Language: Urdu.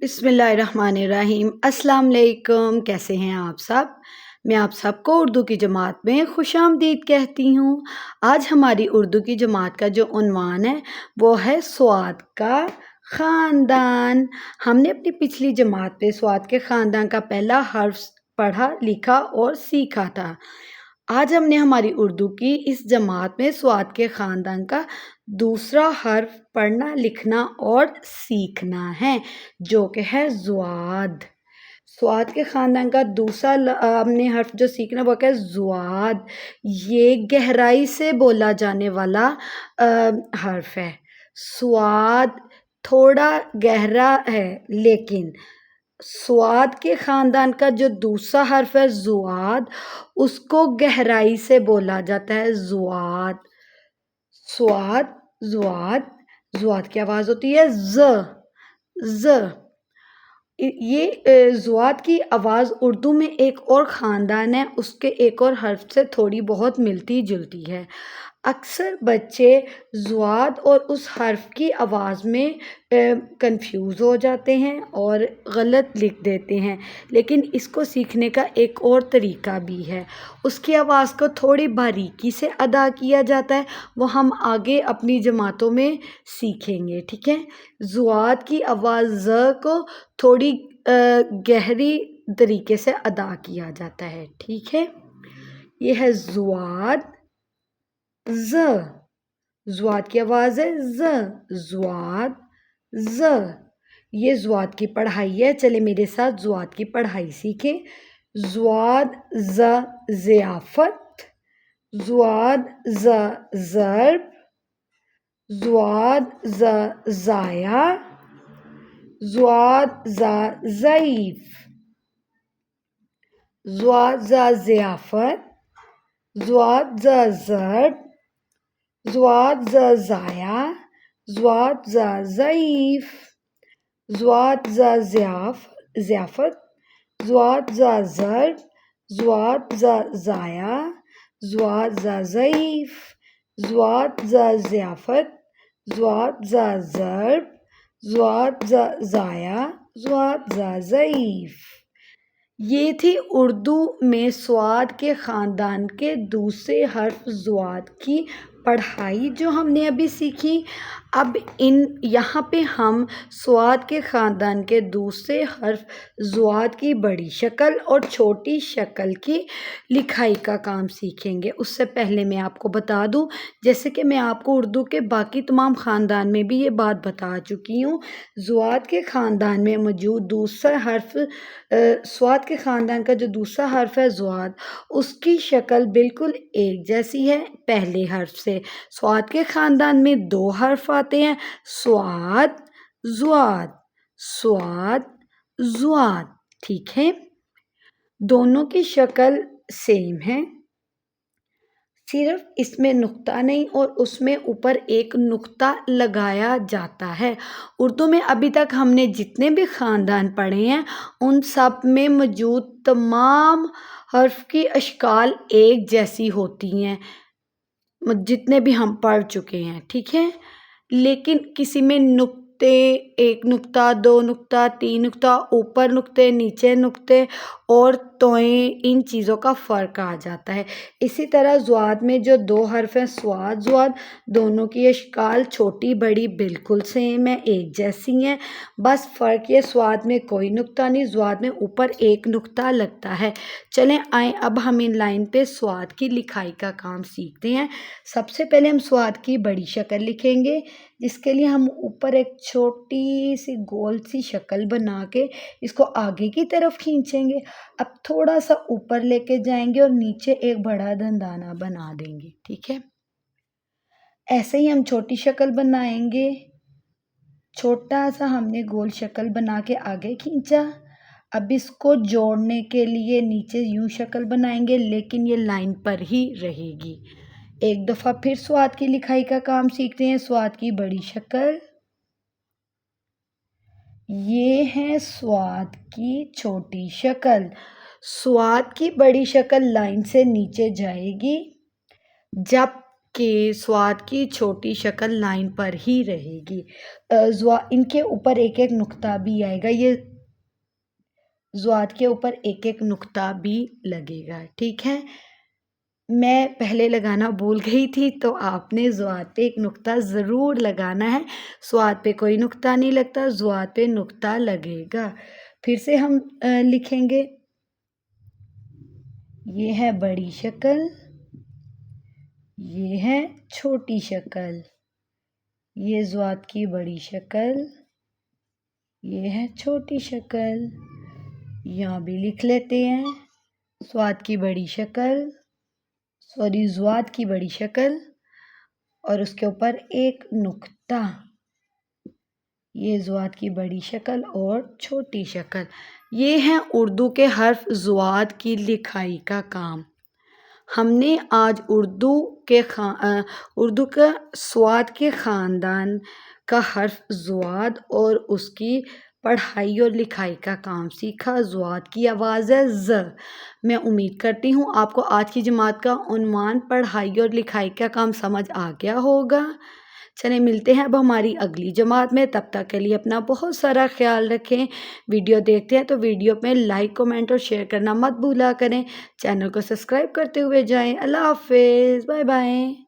بسم اللہ الرحمن الرحیم۔ السلام علیکم، کیسے ہیں آپ سب؟ میں آپ سب کو اردو کی جماعت میں خوش آمدید کہتی ہوں۔ آج ہماری اردو کی جماعت کا جو عنوان ہے وہ ہے سواد کا خاندان۔ ہم نے اپنی پچھلی جماعت پہ سواد کے خاندان کا پہلا حرف پڑھا، لکھا اور سیکھا تھا۔ آج ہم نے ہماری اردو کی اس جماعت میں سواد کے خاندان کا دوسرا حرف پڑھنا، لکھنا اور سیکھنا ہے، جو کہ ہے زواد۔ سواد کے خاندان کا دوسرا ہم نے حرف جو سیکھنا وہ کہ زواد۔ یہ گہرائی سے بولا جانے والا حرف ہے۔ سواد تھوڑا گہرا ہے، لیکن سواد کے خاندان کا جو دوسرا حرف ہے زواد، اس کو گہرائی سے بولا جاتا ہے زواد۔ سواد، زواد، زواد کی آواز ہوتی ہے ز۔ یہ زواد کی آواز اردو میں ایک اور خاندان ہے، اس کے ایک اور حرف سے تھوڑی بہت ملتی جلتی ہے۔ اکثر بچے زواد اور اس حرف کی آواز میں کنفیوز ہو جاتے ہیں اور غلط لکھ دیتے ہیں، لیکن اس کو سیکھنے کا ایک اور طریقہ بھی ہے۔ اس کی آواز کو تھوڑی باریکی سے ادا کیا جاتا ہے، وہ ہم آگے اپنی جماعتوں میں سیکھیں گے، ٹھیک ہے؟ زواد کی آواز ز کو تھوڑی گہری طریقے سے ادا کیا جاتا ہے، ٹھیک ہے؟ یہ ہے زواد، ز۔ زواد کی آواز ہے ز، زواد، ز۔ یہ زواد کی پڑھائی ہے، چلے میرے ساتھ زواد کی پڑھائی سیکھیں۔ زواد ز ضیافت، زواد ز ضرب، زواد ز ضائع، زواد ز ضعیف، زواد ز ضیافت، زواد ز ضرب، زواد ز ضائع، زواد ز ضعیف، زواد ز ضیافت، زواد ز ضرب، زواد ز ضائع، زواد ز ضعیف، زواد ز ضیافت، زواد ز ضرب، زواد ز ضائع، زواد ز ضعیف۔ یہ تھی اردو میں سواد کے خاندان کے دوسرے حرف زواد کی پڑھائی جو ہم نے ابھی سیکھی۔ اب یہاں پہ ہم سواد کے خاندان کے دوسرے حرف زواد کی بڑی شکل اور چھوٹی شکل کی لکھائی کا کام سیکھیں گے۔ اس سے پہلے میں آپ کو بتا دوں، جیسے کہ میں آپ کو اردو کے باقی تمام خاندان میں بھی یہ بات بتا چکی ہوں، زواد کے خاندان میں موجود دوسرا حرف، سواد کے خاندان کا جو دوسرا حرف ہے زواد، اس کی شکل بالکل ایک جیسی ہے پہلے حرف سے۔ سواد کے خاندان میں دو حرف آتے ہیں، سواد، زواد، سواد، زواد، ٹھیک ہے؟ دونوں کی شکل سیم ہے، صرف اس میں نقطہ نہیں اور اس میں اوپر ایک نقطہ لگایا جاتا ہے۔ اردو میں ابھی تک ہم نے جتنے بھی خاندان پڑھے ہیں، ان سب میں موجود تمام حرف کی اشکال ایک جیسی ہوتی ہیں، جتنے بھی ہم پڑھ چکے ہیں، ٹھیک ہے؟ لیکن کسی میں نقطے، ایک نقطہ، دو نقطہ، تین نقطہ، اوپر نقطے، نیچے نقطے اور توئیں، ان چیزوں کا فرق آ جاتا ہے۔ اسی طرح زواد میں جو دو حرف ہیں سواد، زواد، دونوں کی اشکال چھوٹی بڑی بالکل سیم ہے، ایک جیسی ہیں، بس فرق یہ سواد میں کوئی نقطہ نہیں، زواد میں اوپر ایک نقطہ لگتا ہے۔ چلیں آئیں اب ہم ان لائن پہ سواد کی لکھائی کا کام سیکھتے ہیں۔ سب سے پہلے ہم سواد کی بڑی شکل لکھیں گے، جس کے لیے ہم اوپر ایک چھوٹی سی گول سی شکل بنا کے اس کو آگے کی طرف کھینچیں گے۔ اب تھوڑا سا اوپر لے کے جائیں گے اور نیچے ایک بڑا دندانہ بنا دیں گے، ٹھیک ہے؟ ایسے ہی ہم چھوٹی شکل بنائیں گے، چھوٹا سا ہم نے گول شکل بنا کے آگے کھینچا۔ اب اس کو جوڑنے کے لیے نیچے یوں شکل بنائیں گے، لیکن یہ لائن پر ہی رہے گی۔ ایک دفعہ پھر سواد کی لکھائی کا کام سیکھتے ہیں۔ سواد کی بڑی شکل، یہ ہے سواد کی چھوٹی شکل۔ سواد کی بڑی شکل لائن سے نیچے جائے گی، جب کہ سواد کی چھوٹی شکل لائن پر ہی رہے گی۔ ان کے اوپر ایک ایک نقطہ بھی آئے گا، یہ زواد کے اوپر ایک ایک نقطہ بھی لگے گا، ٹھیک ہے۔ میں پہلے لگانا بھول گئی تھی، تو آپ نے زواد پہ ایک نقطہ ضرور لگانا ہے۔ سواد پہ کوئی نقطہ نہیں لگتا، زواد پہ نقطہ لگے گا۔ پھر سے ہم لکھیں گے، یہ ہے بڑی شکل، یہ ہے چھوٹی شکل، یہ زواد کی بڑی شکل، یہ ہے چھوٹی شکل۔ یہاں بھی لکھ لیتے ہیں، زواد کی بڑی شکل اور اس کے اوپر ایک نقطہ، یہ زواد کی بڑی شکل اور چھوٹی شکل۔ یہ ہے اردو کے حرف زواد کی لکھائی کا کام۔ ہم نے آج اردو کا سواد کے خاندان کا حرف زواد اور اس کی پڑھائی اور لکھائی کا کام سیکھا۔ زواد کی آواز ہے ز۔ میں امید کرتی ہوں آپ کو آج کی جماعت کا عنوان پڑھائی اور لکھائی کا کام سمجھ آ گیا ہوگا۔ چلیں ملتے ہیں اب ہماری اگلی جماعت میں، تب تک کے لیے اپنا بہت سارا خیال رکھیں۔ ویڈیو دیکھتے ہیں تو ویڈیو میں لائک، کمنٹ اور شیئر کرنا مت بھولا کریں۔ چینل کو سبسکرائب کرتے ہوئے جائیں۔ اللہ حافظ، بائے بائے۔